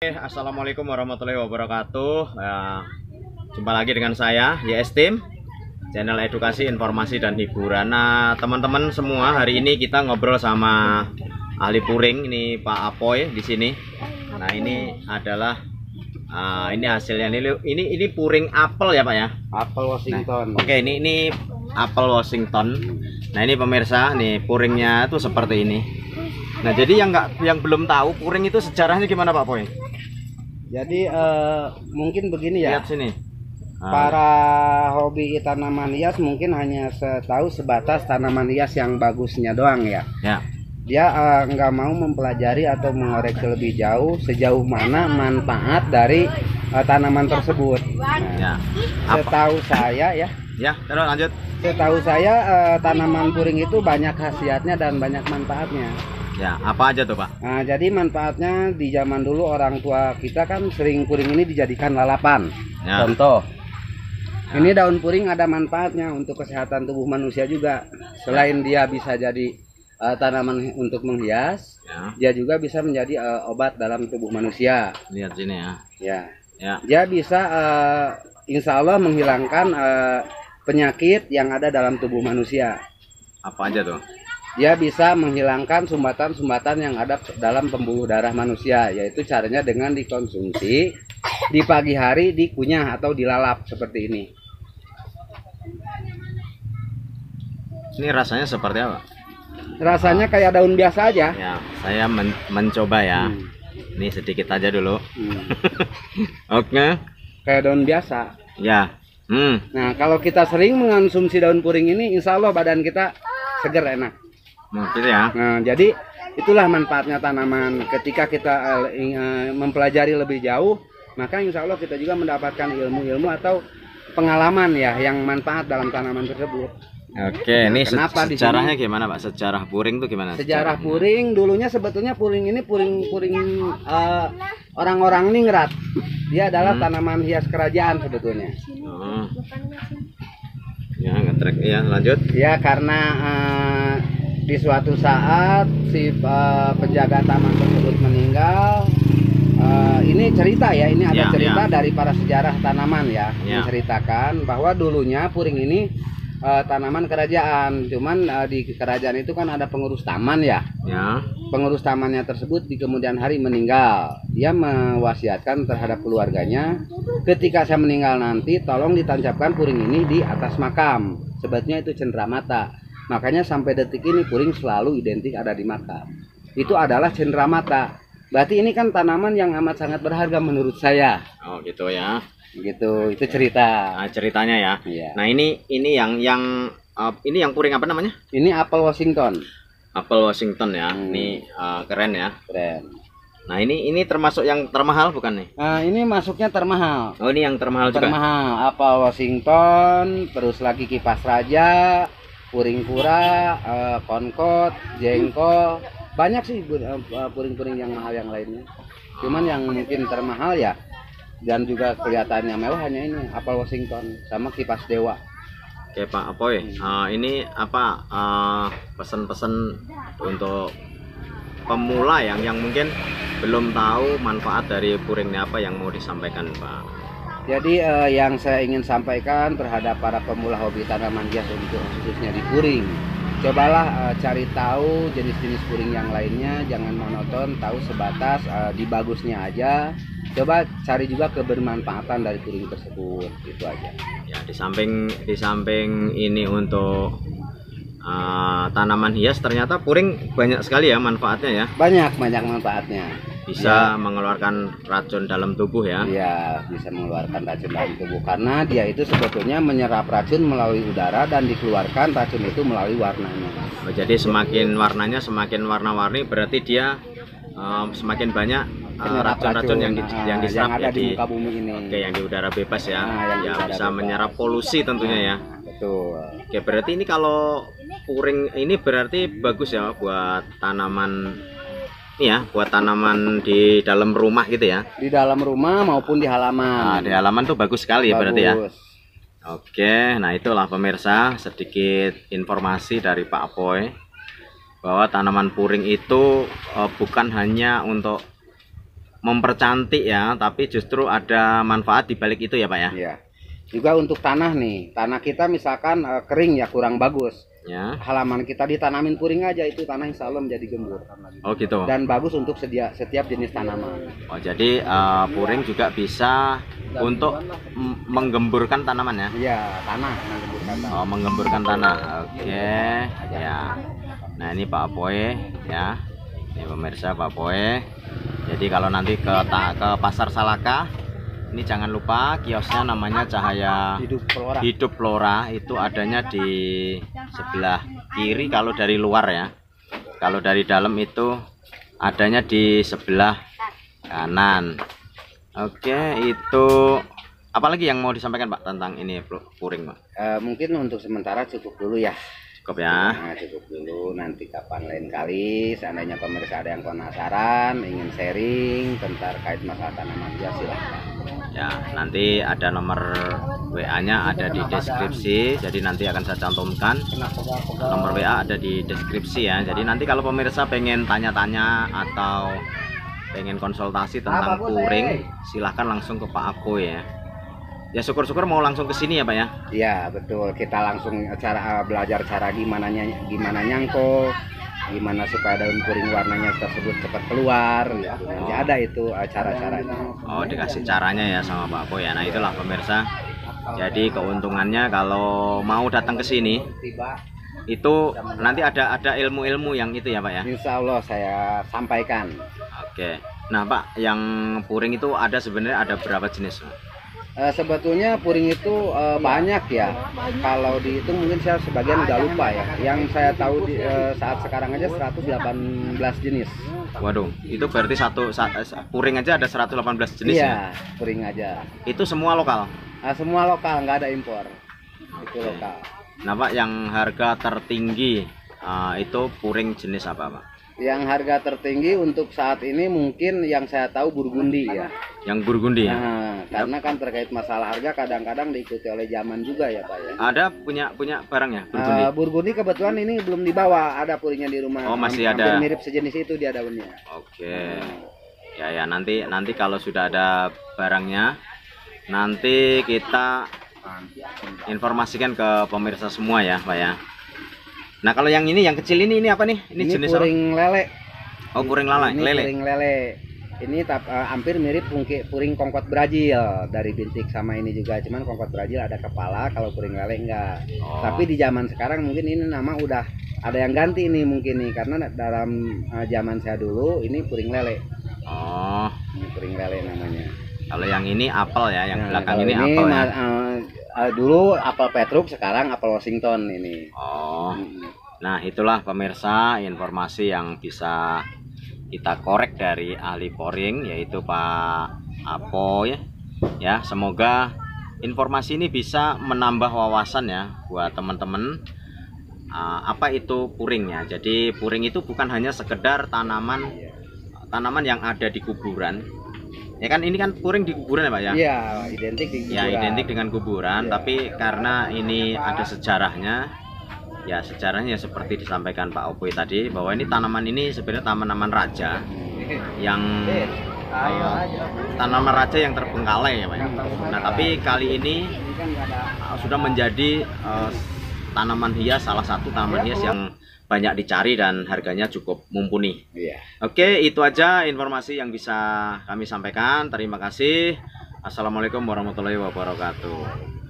Assalamualaikum warahmatullahi wabarakatuh. Jumpa lagi dengan saya YS Team, channel edukasi, informasi dan hiburan. Nah, teman-teman semua, hari ini kita ngobrol sama ahli puring. Ini Pak Apoy di sini. Nah, ini adalah ini hasilnya. Ini puring apel ya Pak ya? Apel Washington. Nah, oke, ini apel Washington. Nah, ini pemirsa, nih puringnya tuh seperti ini. Nah, jadi yang belum tahu puring itu sejarahnya gimana Pak Poy? Jadi mungkin begini ya. Lihat sini. Para hobi tanaman hias mungkin hanya tahu sebatas tanaman hias yang bagusnya doang ya. Ya. Dia nggak mau mempelajari atau mengoreksi lebih jauh sejauh mana manfaat dari tanaman tersebut. Nah, Ya. setahu saya ya. Ya, terus lanjut. Setahu saya tanaman puring itu banyak khasiatnya dan banyak manfaatnya. Ya, apa aja tuh Pak? Nah, jadi manfaatnya di zaman dulu orang tua kita kan sering puring ini dijadikan lalapan. Ya. Contoh, ini daun puring ada manfaatnya untuk kesehatan tubuh manusia juga. Selain dia bisa jadi tanaman untuk menghias, Ya. dia juga bisa menjadi obat dalam tubuh manusia. Lihat sini ya. Ya, Ya. dia bisa insya Allah menghilangkan penyakit yang ada dalam tubuh manusia. Apa aja tuh? Dia bisa menghilangkan sumbatan-sumbatan yang ada dalam pembuluh darah manusia, yaitu caranya dengan dikonsumsi di pagi hari, dikunyah atau dilalap seperti ini. Ini rasanya seperti apa? Rasanya kayak daun biasa aja. Ya, saya mencoba ya. Ini sedikit aja dulu. Oke. Kayak daun biasa. Ya. Nah, kalau kita sering mengonsumsi daun puring ini, insya Allah badan kita seger, enak. Mungkin ya. Nah, jadi itulah manfaatnya tanaman. Ketika kita mempelajari lebih jauh, maka insya Allah kita juga mendapatkan ilmu-ilmu atau pengalaman ya yang manfaat dalam tanaman tersebut. Oke, ini Kenapa di sejarahnya gimana Pak? Sejarah puring tuh gimana? Sejarah puring dulunya sebetulnya puring ini puring orang-orang ningrat. Dia adalah tanaman hias kerajaan sebetulnya. Oh. Ya, ngetrek ya, lanjut. Ya, karena di suatu saat si penjaga taman tersebut meninggal. Ini cerita ya, ini ada cerita dari para sejarah tanaman ya, menceritakan bahwa dulunya puring ini tanaman kerajaan, cuman di kerajaan itu kan ada pengurus taman ya. Ya. Pengurus tamannya tersebut di kemudian hari meninggal. Dia mewasiatkan terhadap keluarganya, ketika saya meninggal nanti tolong ditancapkan puring ini di atas makam. Sebetulnya itu cenderamata. Makanya sampai detik ini puring selalu identik ada di makam. Itu adalah cenderamata. Berarti ini kan tanaman yang amat sangat berharga menurut saya. Oh, gitu ya. Gitu, itu cerita. Nah, ceritanya ya. Iya. Nah, ini yang puring apa namanya? Ini apel Washington. Apel Washington ya. Ini keren ya. Keren. Nah, ini termasuk yang termahal bukan nih? Nah, ini masuknya termahal. Oh, ini yang termahal juga. Termahal. Apel Washington, terus lagi kipas raja, puring pura, konkot, jengkol. Banyak sih puring-puring yang mahal yang lainnya. Cuman yang mungkin termahal ya, dan juga kelihatannya mewah hanya ini apel Washington sama kipas dewa. Oke Pak Apoy, ini apa pesan-pesan untuk pemula yang mungkin belum tahu manfaat dari puring ini, apa yang mau disampaikan Pak? Jadi yang saya ingin sampaikan terhadap para pemula hobi tanaman hias untuk khususnya di puring, cobalah cari tahu jenis-jenis puring yang lainnya, jangan monoton tahu sebatas di bagusnya aja. Coba cari juga kebermanfaatan dari puring tersebut, itu aja. Ya, di samping ini untuk tanaman hias, ternyata puring banyak sekali ya manfaatnya ya. Banyak manfaatnya. Bisa mengeluarkan racun dalam tubuh ya. Iya, bisa mengeluarkan racun dalam tubuh karena dia itu sebetulnya menyerap racun melalui udara dan dikeluarkan racun itu melalui warnanya. Oh, jadi semakin warnanya semakin warna-warni, berarti dia semakin banyak racun-racun yang diserap ada ya di muka bumi ini. Oke, yang di udara bebas ya. Ya bisa bebas. menyerap polusi tentunya ya. Betul. Oke, berarti ini kalau puring ini berarti bagus ya buat tanaman ya, buat tanaman di dalam rumah gitu ya. Di dalam rumah maupun di halaman. Nah, di halaman tuh bagus sekali ya berarti ya. Bagus. Oke, nah itulah pemirsa sedikit informasi dari Pak Apoy bahwa tanaman puring itu bukan hanya untuk mempercantik ya, tapi justru ada manfaat di balik itu ya Pak ya. Iya. Juga untuk tanah nih, tanah kita misalkan kering ya kurang bagus. Ya. Halaman kita ditanamin puring aja, itu tanah insya Allah menjadi gembur. Oh gitu. Dan bagus untuk setiap jenis tanaman. Oh jadi puring juga bisa untuk menggemburkan tanaman ya? Iya, tanah menggemburkan tanah. Oh, menggemburkan tanah. Oke, ya. Nah ini Pak Apoy ya. Ini pemirsa Pak Apoy. Jadi kalau nanti ke Pasar Salaka, ini jangan lupa kiosnya namanya Cahaya Hidup Flora. Itu adanya di sebelah kiri kalau dari luar ya. Kalau dari dalam itu adanya di sebelah kanan. Oke, itu apalagi yang mau disampaikan Pak tentang ini puring Pak? Mungkin untuk sementara cukup dulu ya. Cukup ya. Nah, cukup dulu, nanti kapan lain kali seandainya pemirsa ada yang penasaran ingin sharing tentang kait masalah tanaman hias silahkan. Ya, nanti ada nomor WA-nya ada di deskripsi, jadi nanti akan saya cantumkan. Nomor WA ada di deskripsi ya. Jadi nanti kalau pemirsa pengen tanya-tanya atau pengen konsultasi tentang puring, silahkan langsung ke Pak Apoy ya. Ya syukur-syukur mau langsung ke sini ya Pak ya. Iya betul, kita langsung belajar cara gimana nyangkut, gimana supaya daun puring warnanya tersebut cepat keluar gitu. Nanti ada itu cara-caranya. Oh, dikasih caranya ya sama Pak Apoy ya. Nah itulah pemirsa. Jadi keuntungannya kalau mau datang ke sini itu nanti ada ilmu-ilmu yang itu ya Pak ya. Insya Allah saya sampaikan. Oke. Nah Pak, yang puring itu ada sebenarnya ada berapa jenis Pak? Sebetulnya puring itu banyak ya. Kalau dihitung mungkin saya sebagian udah lupa ya. Yang saya tahu saat sekarang aja 118 jenis. Waduh, itu berarti puring aja ada 118 jenis ya? Iya, puring aja. Itu semua lokal? Semua lokal, nggak ada impor. Itu lokal. Nah Pak, yang harga tertinggi itu puring jenis apa Pak? Yang harga tertinggi untuk saat ini mungkin yang saya tahu Burgundi ya. Yang Burgundi ya? Karena kan terkait masalah harga kadang-kadang diikuti oleh zaman juga ya Pak ya. Ada punya barangnya Burgundi? Burgundi kebetulan ini belum dibawa, ada puringnya di rumah. Oh masih ada. Mirip sejenis itu dia daunnya. Oke. Ya nanti kalau sudah ada barangnya, nanti kita informasikan ke pemirsa semua ya Pak ya. Nah kalau yang ini yang kecil ini apa nih? Ini jenis puring lele. Oh puring lele. Puring lele. Ini hampir mirip puring kongkot Brazil dari bintik sama ini juga. Cuman kongkot Brazil ada kepala, kalau puring lele enggak. Oh. Tapi di zaman sekarang mungkin ini nama udah ada yang ganti ini mungkin nih, karena dalam zaman saya dulu ini puring lele. Oh. Ini puring lele namanya. Kalau yang ini apel ya, yang belakang ini apel ya. Dulu apel Petruk, sekarang apel Washington ini. Oh. Nah, itulah pemirsa informasi yang bisa kita korek dari ahli puring yaitu Pak Apoy ya. Semoga informasi ini bisa menambah wawasan ya buat teman-teman apa itu puring ya. Jadi puring itu bukan hanya sekedar tanaman yang ada di kuburan. Ya kan ini kan puring di kuburan ya Pak ya? Iya, identik di kuburan. Ya, identik dengan kuburan, tapi karena ini ada sejarahnya. Ya, sejarahnya seperti disampaikan Pak Apoy tadi bahwa ini tanaman ini sebenarnya tanaman raja yang tanaman raja yang terbengkalai ya Pak ya. Nah, tapi kali ini sudah menjadi tanaman hias, salah satu tanaman hias yang banyak dicari dan harganya cukup mumpuni. Oke, itu aja informasi yang bisa kami sampaikan. Terima kasih. Assalamualaikum warahmatullahi wabarakatuh.